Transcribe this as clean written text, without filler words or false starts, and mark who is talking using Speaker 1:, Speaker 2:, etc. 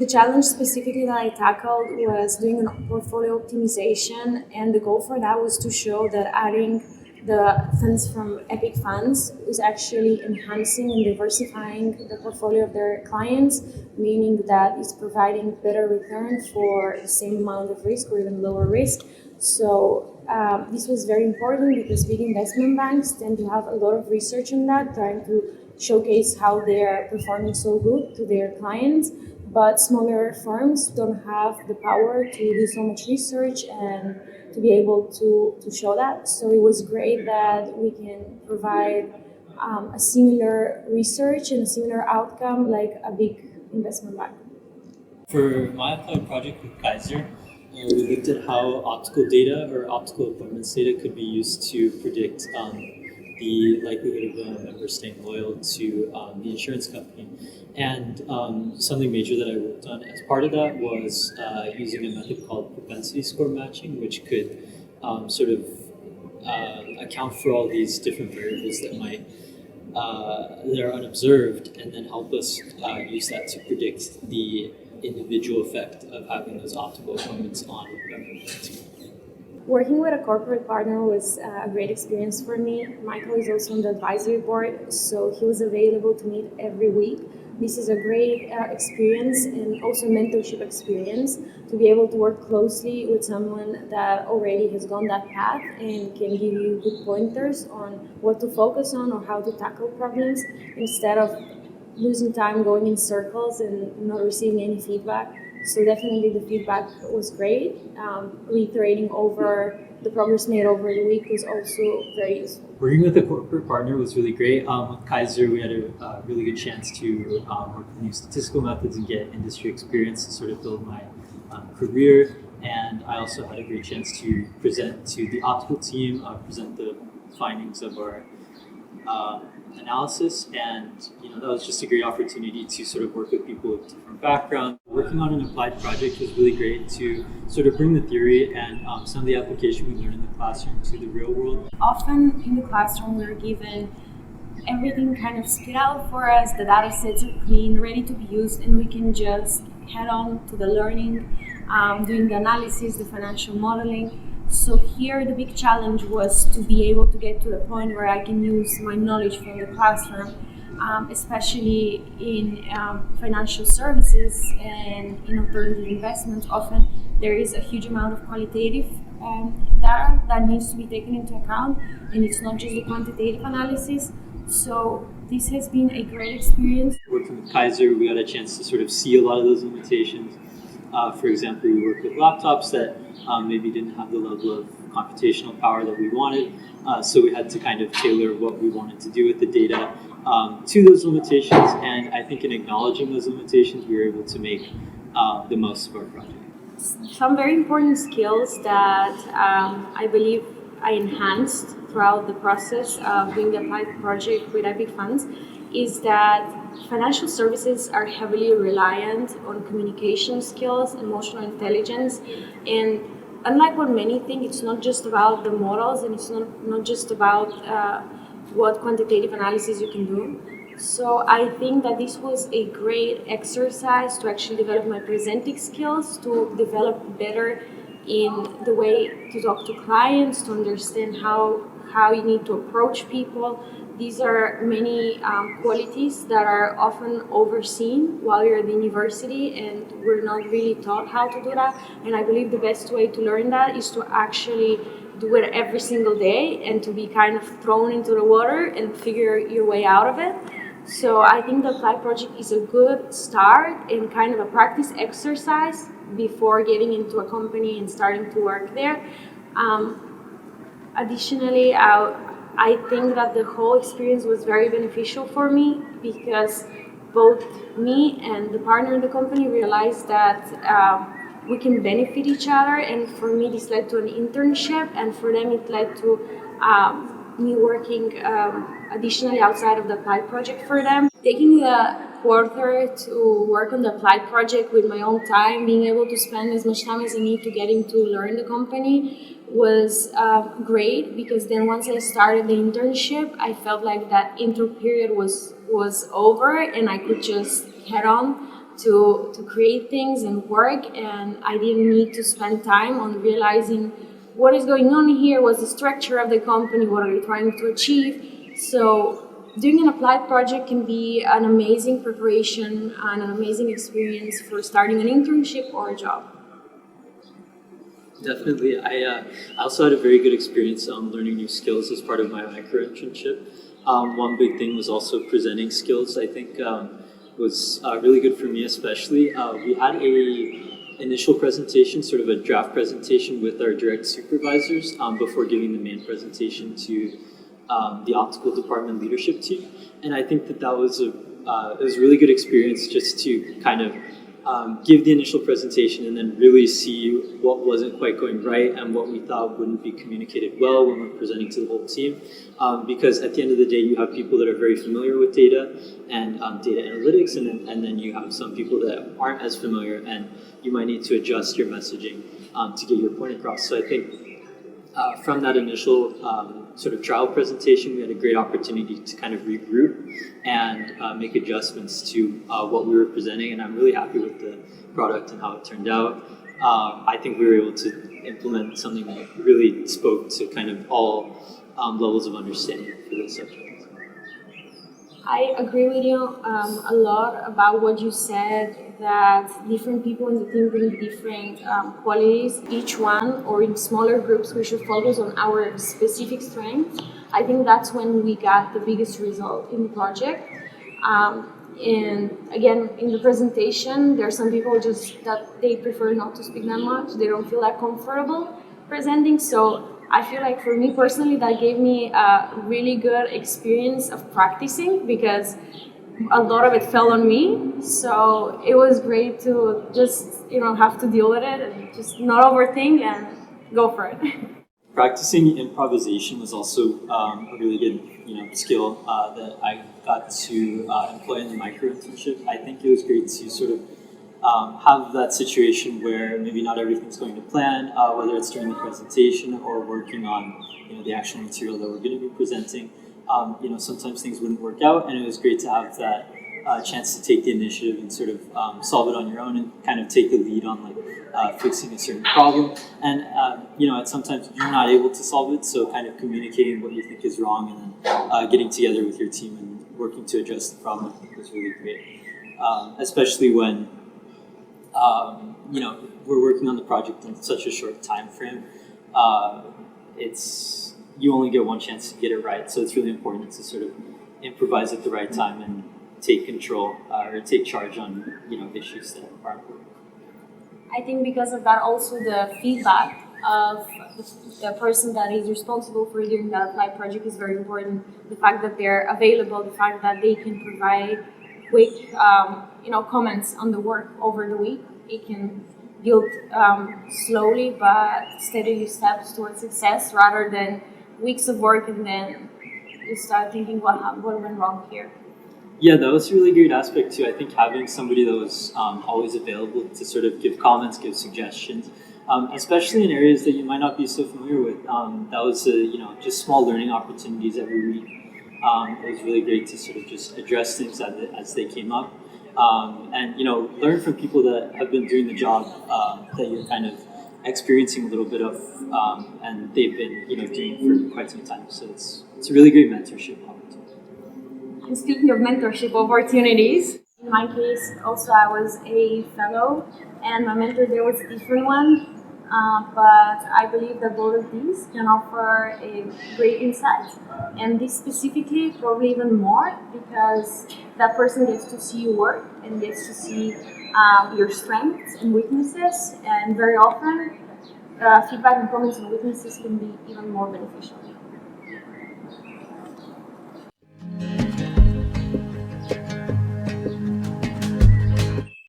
Speaker 1: The challenge specifically that I tackled was doing a portfolio optimization, and the goal for that was to show that adding the funds from Epic Funds is actually enhancing and diversifying the portfolio of their clients, meaning that it's providing better return for the same amount of risk or even lower risk. So this was very important because big investment banks tend to have a lot of research on that, trying to showcase how they are performing so good to their clients. But smaller firms don't have the power to do so much research and to be able to show that. So it was great that we can provide a similar research and a similar outcome like a big investment bank.
Speaker 2: For my applied project with Kaiser, we looked at how optical data or optical appointments data could be used to predict the likelihood of a member staying loyal to the insurance company. And something major that I worked on as part of that was using a method called propensity score matching, which could sort of account for all these different variables that might that are unobserved, and then help us use that to predict the individual effect of having those optical appointments on members.
Speaker 1: Working with a corporate partner was a great experience for me. Michael is also on the advisory board, so he was available to meet every week. This is a great experience and also mentorship experience to be able to work closely with someone that already has gone that path and can give you good pointers on what to focus on or how to tackle problems instead of losing time going in circles and not receiving any feedback. So definitely the feedback was great. Reiterating over the progress made over the week was also very useful.
Speaker 2: Working with a corporate partner was really great. With Kaiser, we had a really good chance to work with new statistical methods and get industry experience to sort of build my career. And I also had a great chance to present to the optical team, present the findings of our analysis, and that was just a great opportunity to sort of work with people with different backgrounds. Working on an applied project was really great to sort of bring the theory and some of the application we learned in the classroom to the real world.
Speaker 1: Often in the classroom we're given everything kind of spit out for us, the data sets are clean, ready to be used, and we can just head on to the learning, doing the analysis, the financial modeling. So here the big challenge was to be able to get to the point where I can use my knowledge from the classroom, especially in financial services and in alternative investments. Often there is a huge amount of qualitative data that needs to be taken into account, and it's not just the quantitative analysis. So this has been a great experience.
Speaker 2: Working with Kaiser, we got a chance to sort of see a lot of those limitations. For example, we worked with laptops that maybe didn't have the level of computational power that we wanted, so we had to kind of tailor what we wanted to do with the data to those limitations, and I think in acknowledging those limitations, we were able to make the most of our project.
Speaker 1: Some very important skills that I believe I enhanced throughout the process of doing the applied project with Epic Funds is that financial services are heavily reliant on communication skills, emotional intelligence, and unlike what many think, it's not just about the models and it's not just about what quantitative analysis you can do. So I think that this was a great exercise to actually develop my presenting skills, to develop better in the way to talk to clients, to understand how you need to approach people. These are many qualities that are often overseen while you're at the university, and we're not really taught how to do that. And I believe the best way to learn that is to actually do it every single day and to be kind of thrown into the water and figure your way out of it. So I think the applied project is a good start and kind of a practice exercise before getting into a company and starting to work there. Additionally, I think that the whole experience was very beneficial for me because both me and the partner in the company realized that we can benefit each other, and for me this led to an internship, and for them it led to me working additionally outside of the applied project for them. Taking the quarter to work on the applied project with my own time, being able to spend as much time as I need to getting to learn the company was great, because then once I started the internship, I felt like that intro period was over and I could just head on to create things and work, and I didn't need to spend time on realizing what is going on here, what's the structure of the company, what are we trying to achieve. So doing an applied project can be an amazing preparation and an amazing experience for starting an internship or a job.
Speaker 2: Definitely. I also had a very good experience learning new skills as part of my micro-internship. One big thing was also presenting skills. I think was really good for me especially. We had a initial presentation, sort of a draft presentation with our direct supervisors before giving the main presentation to the optical department leadership team. And I think that was it was a really good experience just to kind of give the initial presentation and then really see what wasn't quite going right and what we thought wouldn't be communicated well when we're presenting to the whole team. Because at the end of the day, you have people that are very familiar with data and data analytics, and then you have some people that aren't as familiar, and you might need to adjust your messaging to get your point across. So I think from that initial sort of trial presentation, we had a great opportunity to kind of regroup and make adjustments to what we were presenting, and I'm really happy with the product and how it turned out. I think we were able to implement something that really spoke to kind of all levels of understanding for the subject.
Speaker 1: I agree with you a lot about what you said, that different people in the team bring different qualities. Each one, or in smaller groups, we should focus on our specific strengths. I think that's when we got the biggest result in the project. And again, in the presentation, there are some people just that they prefer not to speak that much. They don't feel that comfortable presenting. So I feel like for me personally, that gave me a really good experience of practicing, because a lot of it fell on me. So it was great to just, have to deal with it and just not overthink and go for it.
Speaker 2: Practicing improvisation was also a really good, skill that I got to employ in the micro-internship. I think it was great to sort of have that situation where maybe not everything's going to plan, whether it's during the presentation or working on the actual material that we're going to be presenting. Sometimes things wouldn't work out, and it was great to have that chance to take the initiative and sort of solve it on your own and kind of take the lead on fixing a certain problem. And sometimes you're not able to solve it, so kind of communicating what you think is wrong and then getting together with your team and working to address the problem, I think was really great. Especially when we're working on the project in such a short time frame. You only get one chance to get it right, so it's really important to sort of improvise at the right time and take control or take charge on issues that are important.
Speaker 1: I think because of that, also the feedback of the person that is responsible for doing that applied project is very important. The fact that they're available, the fact that they can provide quick comments on the work over the week, it can build slowly but steadily steps towards success, rather than weeks of work and then you start thinking what went wrong here.
Speaker 2: Yeah, that was a really great aspect too. I think having somebody that was always available to sort of give comments, give suggestions, especially in areas that you might not be so familiar with. That was just small learning opportunities every week. It was really great to sort of just address things as they came up, and learn from people that have been doing the job that you're kind of experiencing a little bit of, and they've been doing it for quite some time. So it's a really great mentorship opportunity.
Speaker 1: And speaking of mentorship opportunities, in my case, also I was a fellow, and my mentor there was a different one. But I believe that both of these can offer a great insight, and this specifically probably even more, because that person gets to see you work and gets to see your strengths and weaknesses, and very often feedback and comments on weaknesses can be even more beneficial.